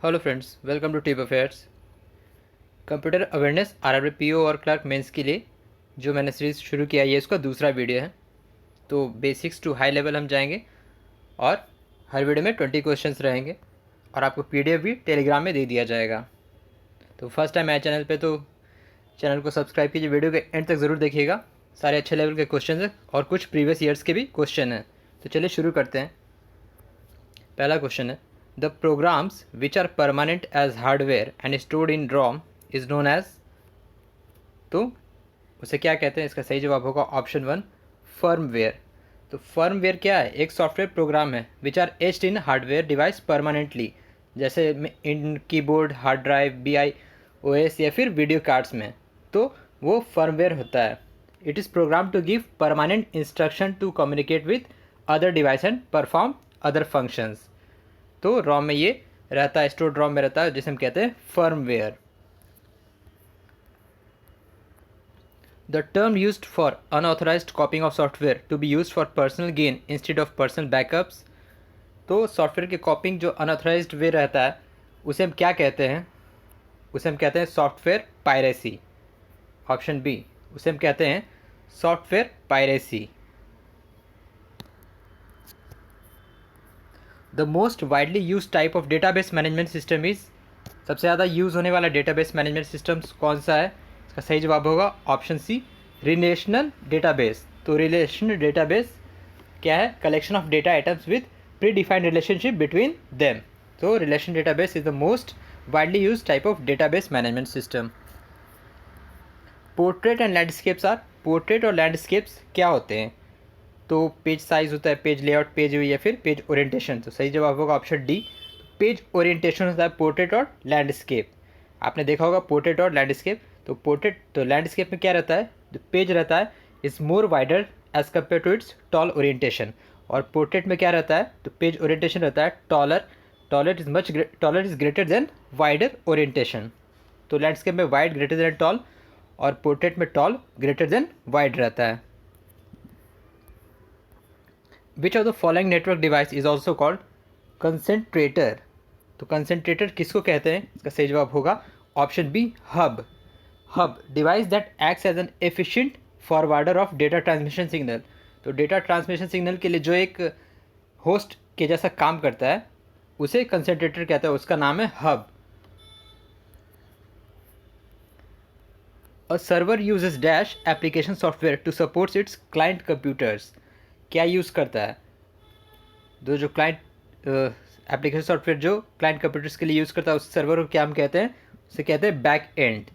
Hello friends, welcome to tip affairs. Computer awareness RRB PO और clerk mains के लिए जो मैंने सीरीज़ शुरू किया है, ये इसका दूसरा वीडियो है। तो बेसिक्स टू हाई लेवल हम जाएंगे और हर वीडियो में 20 क्वेश्चंस रहेंगे और आपको पीडीएफ भी टेलीग्राम में दे दिया जाएगा। तो फर्स्ट टाइम आए चैनल पे तो चैनल को सब्सक्राइब कीजिए, वीडियो के एंड तक ज़रूर देखिएगा। सारे अच्छे लेवल के क्वेश्चन हैं और कुछ प्रीवियस ईयर्स के भी क्वेश्चन हैं। तो चलिए शुरू करते हैं। पहला क्वेश्चन है, the programs which are permanent as hardware and stored in ROM is known as. तो उसे क्या कहते हैं? इसका सही जवाब होगा ऑप्शन 1, फर्मवेयर। तो फर्मवेयर क्या है? एक सॉफ्टवेयर प्रोग्राम है which are etched in hardware device permanently, जैसे इन keyboard, hard drive, BI OS या फिर वीडियो कार्ड्स में। तो वो फर्मवेयर होता है। It is program to give permanent instruction to communicate with other device and perform other functions. तो रॉम में ये रहता है, स्टोर्ड रॉम में रहता है, जिसे हम कहते हैं firmware. The term used for unauthorized copying of software to be used for personal gain instead of personal backups। तो सॉफ्टवेयर की कॉपिंग जो अनऑथराइज्ड वे रहता है उसे हम क्या कहते हैं? उसे हम कहते हैं सॉफ्टवेयर पायरेसी। ऑप्शन बी, उसे हम कहते हैं software piracy. The most widely use type of database management system is. सबसे ज़्यादा यूज़ होने वाला डेटाबेस मैनेजमेंट सिस्टम कौन सा है? इसका सही जवाब होगा ऑप्शन सी, रिलेशनल डेटाबेस। तो रिलेशनल डेटाबेस क्या है? Collection of data items with predefined relationship between them. तो relation database is the most widely use type of database management system. Portrait and landscapes are. Portrait और landscapes क्या होते हैं? तो page size होता है, पेज लेआउट, पेज या फिर पेज ओरिएंटेशन। तो सही जवाब होगा ऑप्शन डी, पेज ओरिएंटेशन होता है पोर्ट्रेट और लैंडस्केप। आपने देखा होगा पोर्ट्रेट और लैंडस्केप। तो पोर्ट्रेट तो लैंडस्केप में क्या रहता है? जो पेज रहता है is more wider as compare to its tall orientation. और पोर्ट्रेट में क्या रहता है? तो पेज ओरिएंटेशन रहता है taller. Taller is greater than wider orientation. तो लैंडस्केप में वाइड ग्रेटर देन टॉल और पोर्ट्रेट में टॉल ग्रेटर देन वाइड रहता है। Which of the following network device is also called concentrator. तो कंसेंट्रेटर किसको कहते हैं? इसका सही जवाब होगा option B, hub. Hub device that acts as an efficient forwarder of data transmission signal. तो डेटा ट्रांसमिशन सिग्नल के लिए जो एक होस्ट के जैसा काम करता है उसे कंसेंट्रेटर कहता है, उसका नाम है hub. A server uses dash application software to supports its client computers. क्या यूज़ करता है? जो क्लाइंट एप्लीकेशन सॉफ्टवेयर जो क्लाइंट कंप्यूटर्स के लिए यूज़ करता है उस सर्वर को क्या हम कहते हैं? उसे कहते हैं बैक एंड।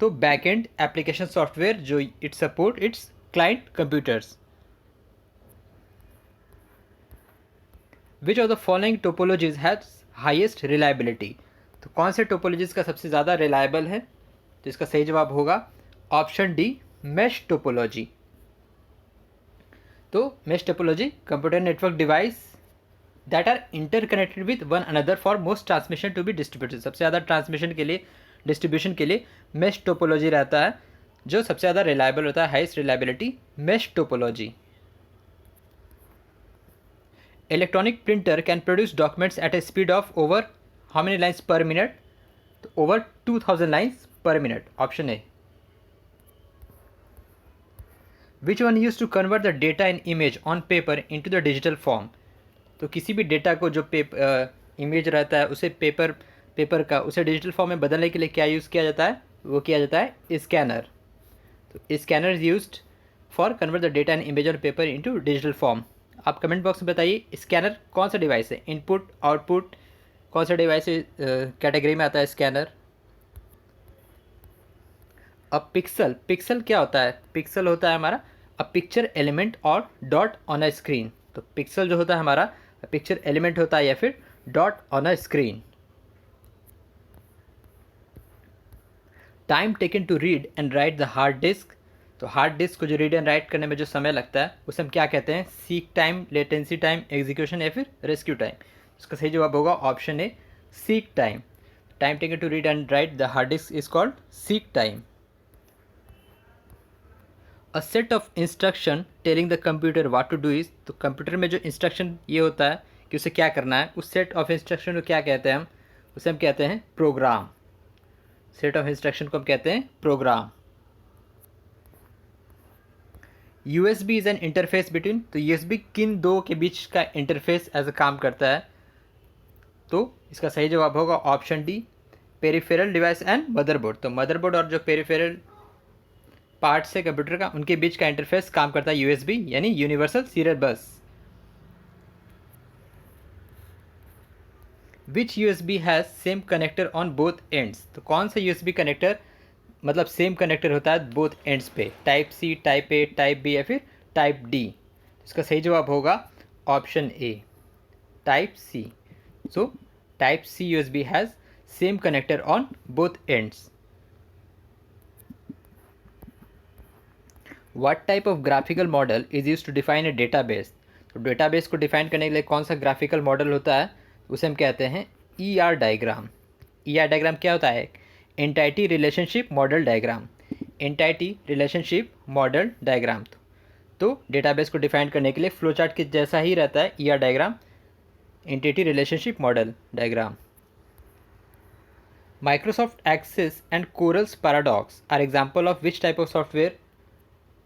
तो बैक एंड एप्लीकेशन सॉफ्टवेयर जो it support it's client computers. Which of the following topologies has highest reliability. तो कौन से टोपोलॉजीज का सबसे ज़्यादा रिलायबल है? तो इसका सही जवाब होगा ऑप्शन डी, मेश टोपोलॉजी। तो mesh topology computer network device that are interconnected with one another for most transmission to be distributed. सबसे ज़्यादा ट्रांसमिशन के लिए, डिस्ट्रीब्यूशन के लिए मेश टोपोलॉजी रहता है जो सबसे ज़्यादा रिलायबल होता है, highest reliability mesh topology. Electronic printer can produce documents at a speed of over how many lines per minute? तो over 2000 lines per minute. Option A. Which one use to convert the data in image on paper into the digital form. तो किसी भी data को जो image रहता है उसे paper का उसे डिजिटल फॉर्म में बदलने के लिए क्या यूज़ किया जाता है? वो किया जाता है स्कैनर। तो scanner is used for convert the data in image on paper into digital form. आप कमेंट बॉक्स में बताइए स्कैनर कौन सा डिवाइस है? इनपुट, आउटपुट, कौन सा डिवाइस कैटेगरी में आता है स्कैनर? अब पिक्सल, पिक्सल क्या होता है? पिक्सल होता है हमारा अ पिक्चर एलिमेंट और डॉट ऑन अ स्क्रीन। तो पिक्सल जो होता है हमारा पिक्चर एलिमेंट होता है या फिर dot on a screen. Time taken to read and write the hard disk. तो हार्ड डिस्क को जो रीड एंड राइट करने में जो समय लगता है उसे हम क्या कहते हैं? Seek time, latency time, execution या फिर रेस्क्यू टाइम। इसका सही जवाब होगा option A, seek time. Time taken to read and write the hard disk is called seek time. A set of instruction telling the computer what to do is. तो computer में जो instruction ये होता है कि उसे क्या करना है, उस सेट ऑफ इंस्ट्रक्शन को क्या कहते हैं हम? उसे हम कहते हैं प्रोग्राम। सेट ऑफ इंस्ट्रक्शन को हम कहते हैं program. USB is an interface between, तो USB किन दो के बीच का इंटरफेस एज अ काम करता है? तो इसका सही जवाब होगा option D, peripheral device and motherboard. तो मदरबोर्ड और जो पेरिफेरल पार्ट्स है कंप्यूटर का, उनके बीच का इंटरफेस काम करता है USB, यानी universal serial bus. Which USB has same connector on both ends, तो कौन सा USB कनेक्टर मतलब सेम कनेक्टर होता है बोथ एंड्स पे? Type C, type A, type B या फिर टाइप डी? इसका सही जवाब होगा option A, type C. So type C USB has same connector on both ends. What type of graphical model is used to define a database? तो database को define करने के लिए कौन सा ग्राफिकल मॉडल होता है? उसे हम कहते हैं ER डायग्राम। ER डायग्राम क्या होता है? Entity relationship model diagram. Entity relationship model diagram. तो डेटाबेस को डिफाइन करने के लिए फ्लो चार्ट के जैसा ही रहता है ER diagram, entity relationship model diagram. Microsoft Access and Corel's Paradox are example of which type of software?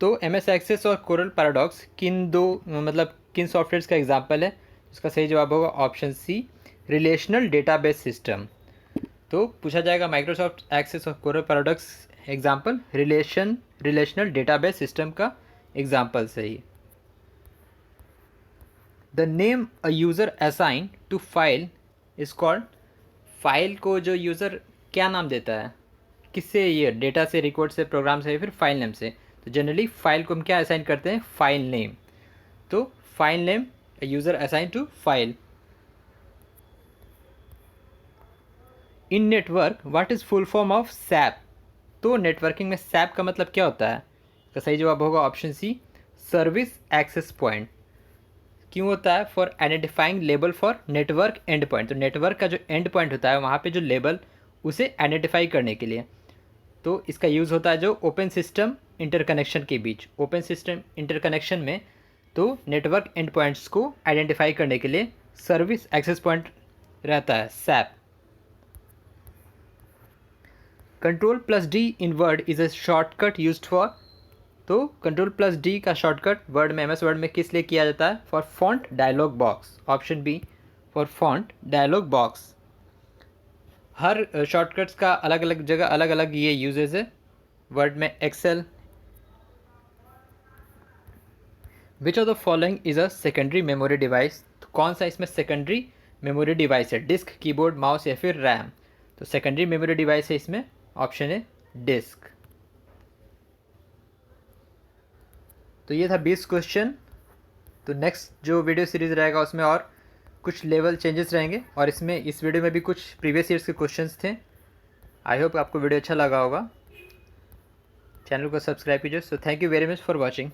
तो MS एक्सेस और कोरल पैराडॉक्स किन दो मतलब किन सॉफ्टवेयर्स का एग्जाम्पल है? इसका सही जवाब होगा option C, relational database system. तो पूछा जाएगा माइक्रोसॉफ्ट एक्सेस और Corel Paradox example relational database system का एग्जाम्पल सही। The name a user assign to file is called, file को जो यूज़र क्या नाम देता है? किससे? ये डेटा से, रिकॉर्ड से, प्रोग्राम से या फिर फाइल नेम से? तो जनरली फाइल को हम क्या असाइन करते हैं? File name. तो file name user assign to file. In network what is full form of SAP? तो नेटवर्किंग में सैप का मतलब क्या होता है? तो सही जवाब होगा option C, service access point. क्यों होता है? For identifying label for network end point. तो नेटवर्क का जो एंड पॉइंट होता है वहाँ पे जो लेबल, उसे आइडेंटिफाई करने के लिए। तो इसका यूज़ होता है जो ओपन सिस्टम इंटरकनेक्शन के बीच, ओपन सिस्टम इंटरकनेक्शन में। तो नेटवर्क एंड पॉइंट्स को आइडेंटिफाई करने के लिए सर्विस एक्सेस पॉइंट रहता है, SAP. Control plus D in Word is a shortcut used for, तो कंट्रोल प्लस डी का शॉर्टकट वर्ड में, MS वर्ड में किस लिए किया जाता है? For font dialog box. Option B, for font dialog box. हर शॉर्टकट्स का अलग अलग जगह अलग अलग ये यूजेस है वर्ड में। Excel. Which of the following is a secondary memory device? तो कौन सा इसमें सेकेंडरी मेमोरी डिवाइस है? डिस्क, कीबोर्ड, माउस या फिर रैम? तो सेकेंडरी मेमोरी डिवाइस है इसमें, ऑप्शन है डिस्क। तो ये था 20 क्वेश्चन। तो नेक्स्ट जो वीडियो सीरीज़ रहेगा उसमें और कुछ लेवल चेंजेस रहेंगे, और इसमें इस वीडियो में भी कुछ प्रीवियस ईयर्स के क्वेश्चंस थे। आई होप आपको वीडियो अच्छा लगा होगा। चैनल को सब्सक्राइब कीजिए। So thank you very much for watching.